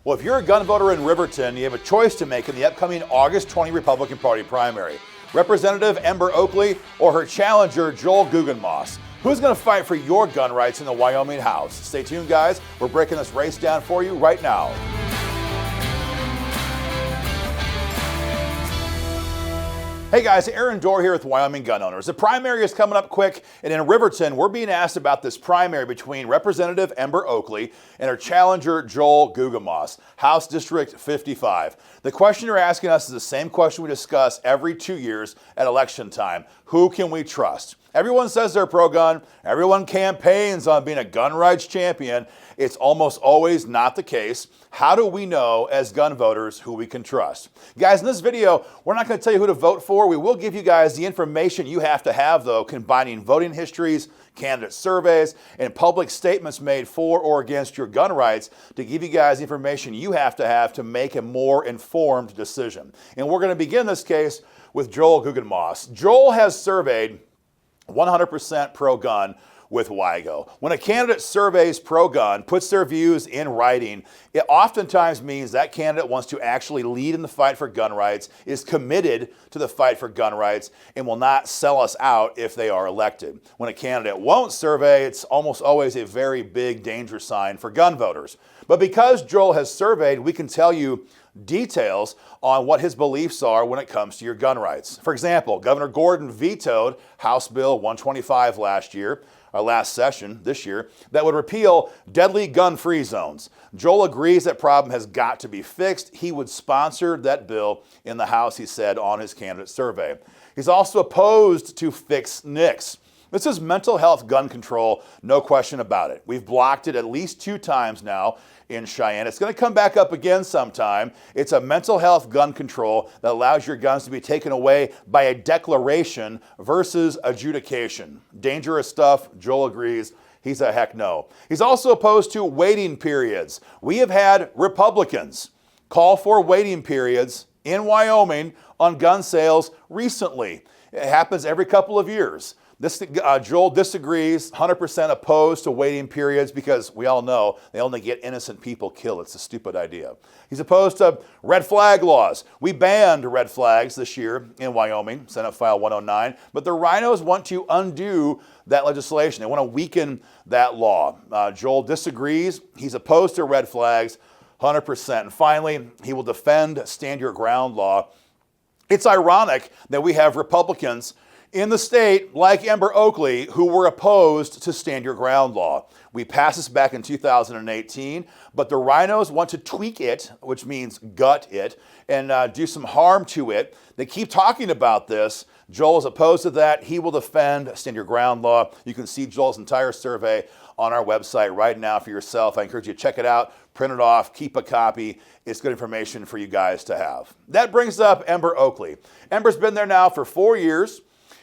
Well, if you're a gun voter in Riverton, you have a choice to make in the upcoming August 20 Republican Party primary. Representative Ember Oakley or her challenger, Joel Guggenmos. Who's going to fight for your gun rights in the Wyoming House? Stay tuned, guys. We're breaking this race down for you right now. Hey guys, Aaron Dorr here with Wyoming Gun Owners. The primary is coming up quick, and in Riverton, we're being asked about this primary between Representative Ember Oakley and her challenger, Joel Guggenmos, House District 55. The question you're asking us is the same question we discuss every 2 years at election time. Who can we trust? Everyone says they're pro-gun. Everyone campaigns on being a gun rights champion. It's almost always not the case. How do we know as gun voters who we can trust? Guys, in this video, we're not going to tell you who to vote for. We will give you guys the information you have to have, though, combining voting histories, candidate surveys, and public statements made for or against your gun rights to give you guys the information you have to make a more informed decision. And we're going to begin this case with Joel Guggenmos. Joel has surveyed 100% pro-gun with WIGO. When a candidate surveys pro-gun, puts their views in writing, it oftentimes means that candidate wants to actually lead in the fight for gun rights, is committed to the fight for gun rights, and will not sell us out if they are elected. When a candidate won't survey, it's almost always a very big danger sign for gun voters. But because Joel has surveyed, we can tell you details on what his beliefs are when it comes to your gun rights. For example, Governor Gordon vetoed House Bill 125 last session, this year, that would repeal deadly gun-free zones. Joel agrees that problem has got to be fixed. He would sponsor that bill in the House, he said on his candidate survey. He's also opposed to fix NICS. This is mental health gun control, no question about it. We've blocked it at least 2 times now in Cheyenne. It's going to come back up again sometime. It's a mental health gun control that allows your guns to be taken away by a declaration versus adjudication. Dangerous stuff. Joel agrees. He's a heck no. He's also opposed to waiting periods. We have had Republicans call for waiting periods in Wyoming on gun sales recently. It happens every couple of years. Joel disagrees, 100% opposed to waiting periods because we all know they only get innocent people killed. It's a stupid idea. He's opposed to red flag laws. We banned red flags this year in Wyoming, Senate File 109, but the rhinos want to undo that legislation. They want to weaken that law. Joel disagrees. He's opposed to red flags, 100%. And finally, he will defend stand your ground law. It's ironic that we have Republicans in the state, like Ember Oakley, who were opposed to stand your ground law. We passed this back in 2018, but the rhinos want to tweak it, which means gut it, and do some harm to it. They keep talking about this. Joel is opposed to that. He will defend stand your ground law. You can see Joel's entire survey on our website right now for yourself. I encourage you to check it out, print it off, keep a copy. It's good information for you guys to have. That brings up Ember Oakley. Ember's been there now for 4 years.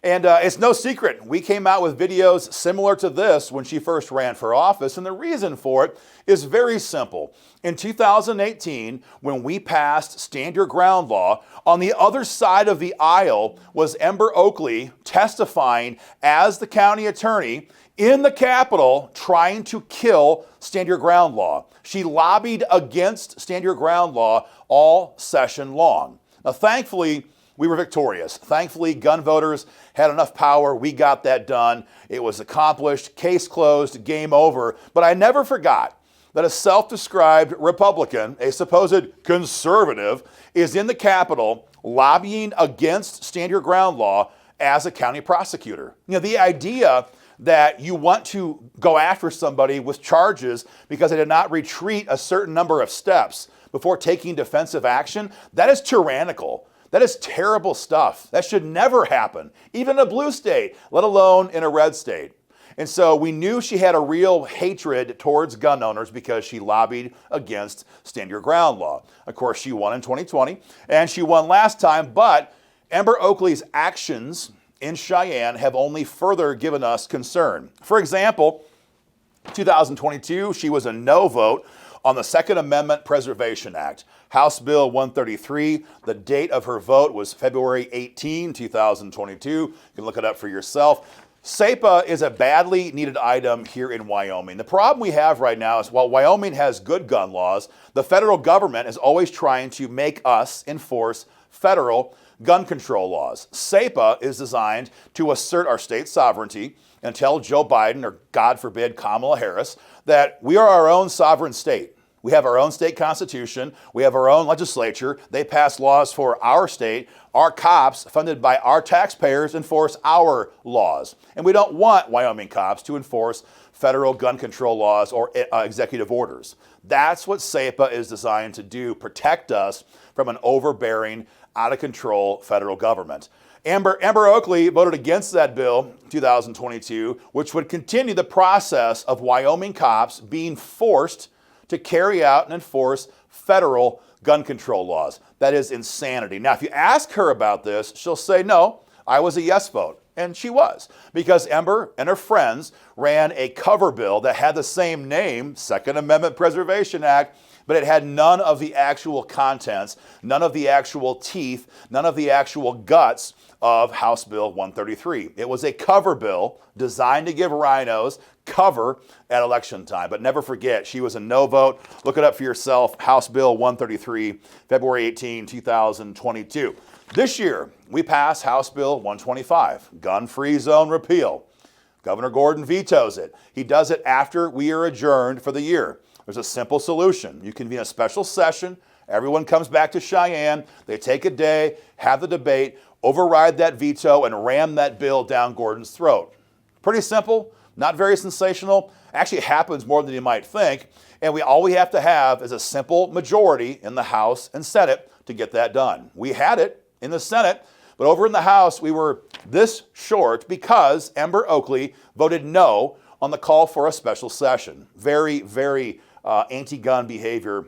And it's no secret, we came out with videos similar to this when she first ran for office, and the reason for it is very simple. In 2018, when we passed Stand Your Ground law, on the other side of the aisle was Ember Oakley testifying as the county attorney in the Capitol trying to kill Stand Your Ground law. She lobbied against Stand Your Ground law all session long. Now, thankfully, we were victorious. Thankfully, gun voters had enough power. We got that done. It was accomplished, case closed, game over. But I never forgot that a self-described Republican, a supposed conservative, is in the Capitol lobbying against Stand Your Ground law as a county prosecutor. You know, the idea that you want to go after somebody with charges because they did not retreat a certain number of steps before taking defensive action, that is tyrannical. That is terrible stuff. That should never happen, even in a blue state, let alone in a red state. And so we knew she had a real hatred towards gun owners because she lobbied against Stand Your Ground law. Of course, she won in 2020, and she won last time, but Ember Oakley's actions in Cheyenne have only further given us concern. For example, 2022, she was a no vote on the Second Amendment Preservation Act, House Bill 133. The date of her vote was February 18, 2022. You can look it up for yourself. SEPA is a badly needed item here in Wyoming. The problem we have right now is while Wyoming has good gun laws, the federal government is always trying to make us enforce federal gun control laws. SEPA is designed to assert our state sovereignty and tell Joe Biden, or God forbid, Kamala Harris, that we are our own sovereign state. We have our own state constitution. We have our own legislature. They pass laws for our state. Our cops, funded by our taxpayers, enforce our laws. And we don't want Wyoming cops to enforce federal gun control laws or executive orders. That's what SEPA is designed to do, protect us from an overbearing, out-of-control federal government. Ember Oakley voted against that bill in 2022, which would continue the process of Wyoming cops being forced to carry out and enforce federal gun control laws. That is insanity. Now, if you ask her about this, she'll say, no, I was a yes vote. And she was, because Ember and her friends ran a cover bill that had the same name, Second Amendment Preservation Act, but it had none of the actual contents, none of the actual teeth, none of the actual guts of House Bill 133. It was a cover bill designed to give rhinos cover at election time. But never forget, she was a no vote. Look it up for yourself, House Bill 133, February 18, 2022. This year, we passed House Bill 125, gun-free zone repeal. Governor Gordon vetoes it. He does it after we are adjourned for the year. There's a simple solution. You convene a special session. Everyone comes back to Cheyenne. They take a day, have the debate, override that veto, and ram that bill down Gordon's throat. Pretty simple, not very sensational. Actually, it happens more than you might think. And all we have to have is a simple majority in the House and Senate to get that done. We had it in the Senate, but over in the House, we were this short because Ember Oakley voted no on the call for a special session. Very, very anti-gun behavior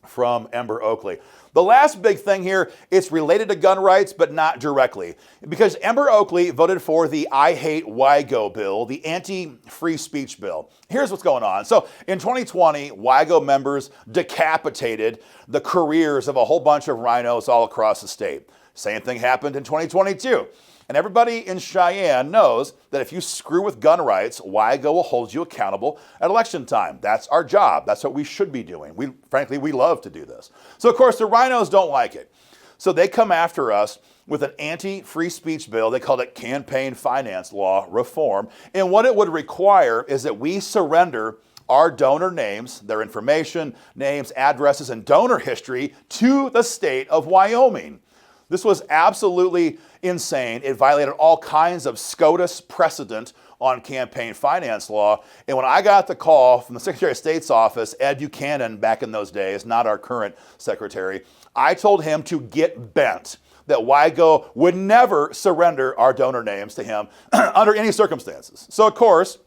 from Ember Oakley. The last big thing here, it's related to gun rights, but not directly. Because Ember Oakley voted for the I Hate WIGO bill, the anti-free speech bill. Here's what's going on. So in 2020, WIGO members decapitated the careers of a whole bunch of rhinos all across the state. Same thing happened in 2022. And everybody in Cheyenne knows that if you screw with gun rights, WIGO will hold you accountable at election time. That's our job. That's what we should be doing. Frankly, we love to do this. So, of course, the rhinos don't like it. So they come after us with an anti-free speech bill. They called it campaign finance law reform. And what it would require is that we surrender our donor names, their information, names, addresses, and donor history to the state of Wyoming. This was absolutely insane. It violated all kinds of SCOTUS precedent on campaign finance law. And when I got the call from the Secretary of State's office, Ed Buchanan, back in those days, not our current secretary, I told him to get bent, that WIGO would never surrender our donor names to him under any circumstances. So, of course,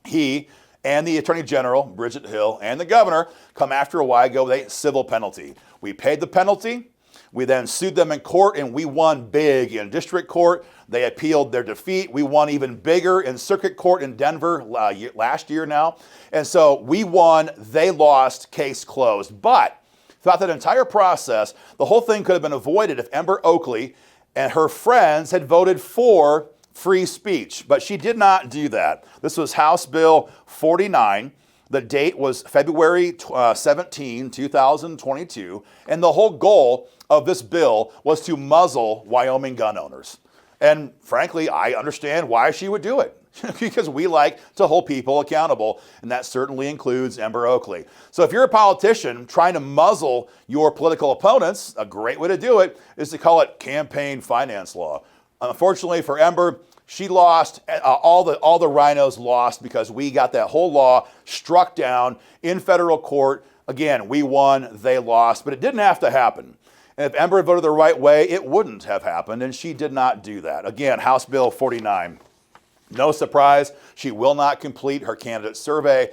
he and the Attorney General, Bridget Hill, and the governor come after WIGO with a civil penalty. We paid the penalty. We then sued them in court, and we won big in district court. They appealed their defeat. We won even bigger in circuit court in Denver last year now. And so we won, they lost, case closed. But throughout that entire process, the whole thing could have been avoided if Ember Oakley and her friends had voted for free speech. But she did not do that. This was House Bill 49. The date was February 17, 2022, and the whole goal of this bill was to muzzle Wyoming gun owners. And frankly, I understand why she would do it, because we like to hold people accountable, and that certainly includes Ember Oakley. So if you're a politician trying to muzzle your political opponents, a great way to do it is to call it campaign finance law. Unfortunately for Ember, she lost, all the rhinos lost because we got that whole law struck down in federal court. Again, we won, they lost, but it didn't have to happen. And if Ember had voted the right way, it wouldn't have happened, and she did not do that. Again, House Bill 49. No surprise, she will not complete her candidate survey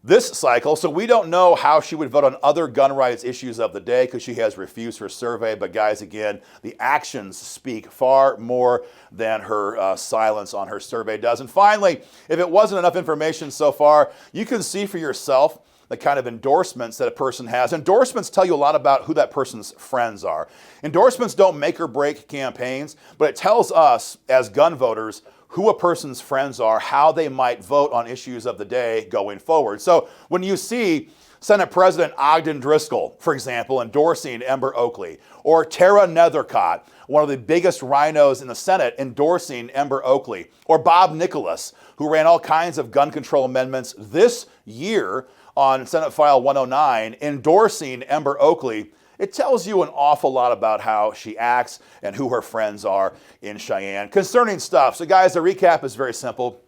this cycle, so we don't know how she would vote on other gun rights issues of the day because she has refused her survey. But guys, again, the actions speak far more than her silence on her survey does. And finally, if it wasn't enough information so far, you can see for yourself the kind of endorsements that a person has. Endorsements tell you a lot about who that person's friends are. Endorsements don't make or break campaigns, but it tells us as gun voters who a person's friends are, how they might vote on issues of the day going forward. So when you see Senate President Ogden Driscoll, for example, endorsing Ember Oakley, or Tara Nethercott, one of the biggest rhinos in the Senate, endorsing Ember Oakley, or Bob Nicholas, who ran all kinds of gun control amendments this year on Senate File 109, endorsing Ember Oakley, it tells you an awful lot about how she acts and who her friends are in Cheyenne. Concerning stuff. So guys, the recap is very simple.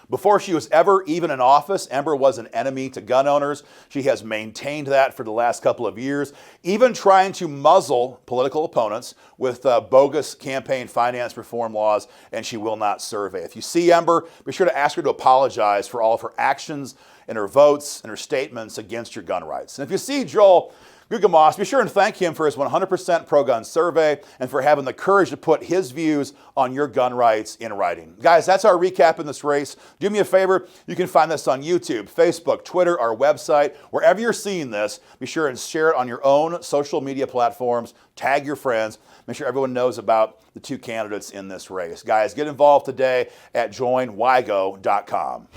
Before she was ever even in office, Ember was an enemy to gun owners. She has maintained that for the last couple of years, even trying to muzzle political opponents with bogus campaign finance reform laws, and she will not survey. If you see Ember, be sure to ask her to apologize for all of her actions and her votes and her statements against your gun rights. And if you see Joel Guggenmos, be sure and thank him for his 100% pro-gun survey and for having the courage to put his views on your gun rights in writing. Guys, that's our recap in this race. Do me a favor, you can find this on YouTube, Facebook, Twitter, our website. Wherever you're seeing this, be sure and share it on your own social media platforms. Tag your friends. Make sure everyone knows about the two candidates in this race. Guys, get involved today at joinwygo.com.